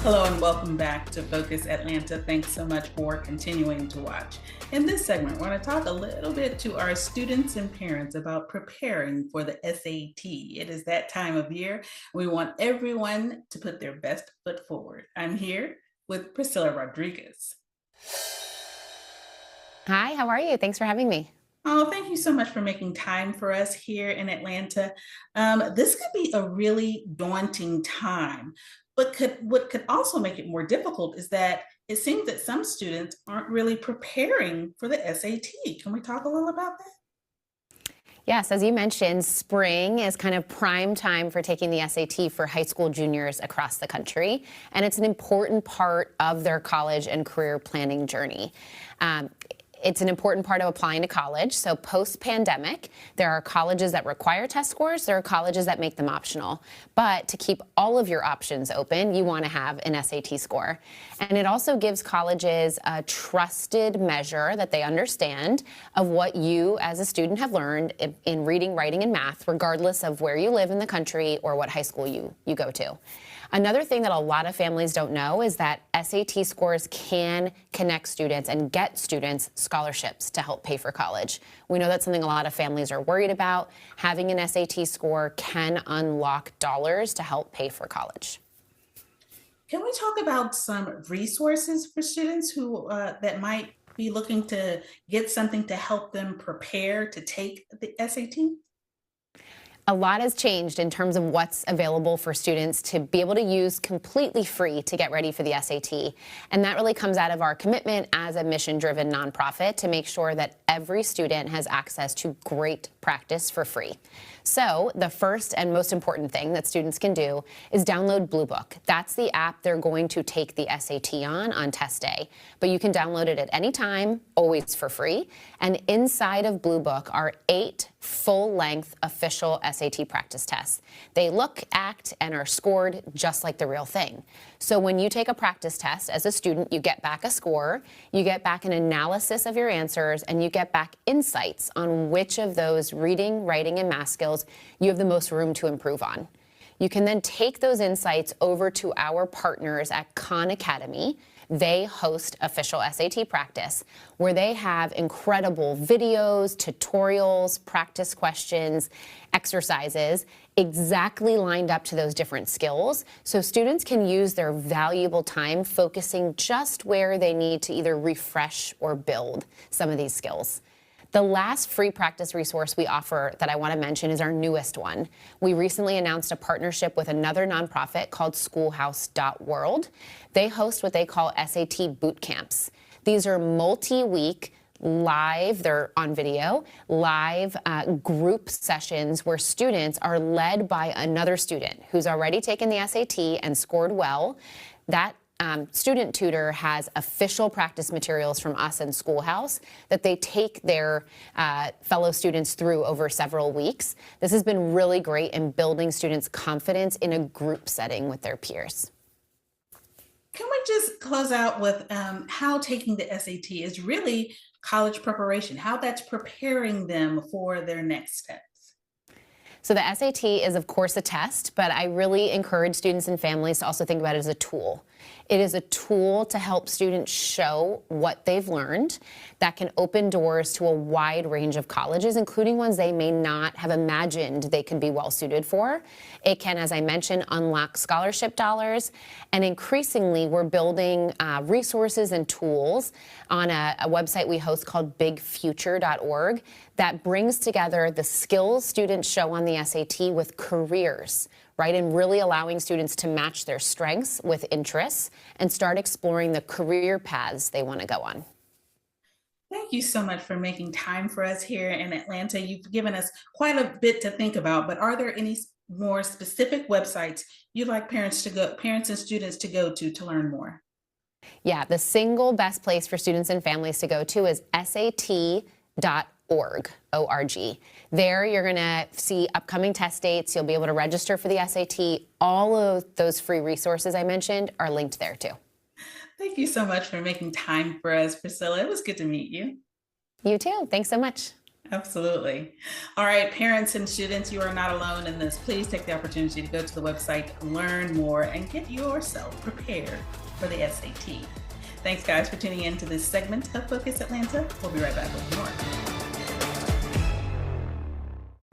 Hello and welcome back to Focus Atlanta. Thanks so much for continuing to watch. In this segment, we're going to talk a little bit to our students and parents about preparing for the SAT. It is that time of year. We want everyone to put their best foot forward. I'm here with Priscilla Rodriguez. Hi, how are you? Thanks for having me. Oh, thank you so much for making time for us here in Atlanta. This could be a really daunting time, but what could also make it more difficult is that it seems that some students aren't really preparing for the SAT. Can we talk a little about that? Yes, as you mentioned, spring is kind of prime time for taking the SAT for high school juniors across the country, and it's an important part of their college and career planning journey. Um, It's an important part of applying to college. So post-pandemic, there are colleges that require test scores. There are colleges that make them optional. But to keep all of your options open, you want to have an SAT score. And it also gives colleges a trusted measure that they understand of what you as a student have learned in reading, writing, and math, regardless of where you live in the country or what high school you go to. Another thing that a lot of families don't know is that SAT scores can connect students and get students scholarships to help pay for college. We know that's something a lot of families are worried about. Having an SAT score can unlock dollars to help pay for college. Can we talk about some resources for students who that might be looking to get something to help them prepare to take the SAT? A lot has changed in terms of what's available for students to be able to use completely free to get ready for the SAT. And that really comes out of our commitment as a mission-driven nonprofit to make sure that every student has access to great practice for free. So the first and most important thing that students can do is download Blue Book. That's the app they're going to take the SAT on test day. But you can download it at any time, always for free. And inside of Blue Book are 8 full-length official SAT practice tests. They look, act, and are scored just like the real thing. So when you take a practice test as a student, you get back a score, you get back an analysis of your answers, and you get back insights on which of those reading, writing, and math skills you have the most room to improve on. You can then take those insights over to our partners at Khan Academy. They host official SAT practice, where they have incredible videos, tutorials, practice questions, exercises, exactly lined up to those different skills. So students can use their valuable time focusing just where they need to either refresh or build some of these skills. The last free practice resource we offer that I want to mention is our newest one. We recently announced a partnership with another nonprofit called Schoolhouse.World. They host what they call SAT boot camps. These are multi-week live, they're on video, live group sessions where students are led by another student who's already taken the SAT and scored well. That student tutor has official practice materials from us and Schoolhouse that they take their fellow students through over several weeks. This has been really great in building students' confidence in a group setting with their peers. Can we just close out with how taking the SAT is really college preparation, how that's preparing them for their next steps? So the SAT is, of course, a test, but I really encourage students and families to also think about it as a tool. It is a tool to help students show what they've learned that can open doors to a wide range of colleges, including ones they may not have imagined they could be well suited for. It can, as I mentioned, unlock scholarship dollars. And increasingly, we're building resources and tools on a website we host called bigfuture.org that brings together the skills students show on the SAT with careers, right? And really allowing students to match their strengths with interests and start exploring the career paths they want to go on. Thank you so much for making time for us here in Atlanta. You've given us quite a bit to think about, but are there any more specific websites you'd like parents and students to go to learn more? Yeah, the single best place for students and families to go to is sat.org, O-R-G. There you're going to see upcoming test dates. You'll be able to register for the SAT. All of those free resources I mentioned are linked there too. Thank you so much for making time for us, Priscilla. It was good to meet you. You too. Thanks so much. Absolutely. All right, parents and students, you are not alone in this. Please take the opportunity to go to the website, learn more, and get yourself prepared for the SAT. Thanks, guys, for tuning in to this segment of Focus Atlanta. We'll be right back with more.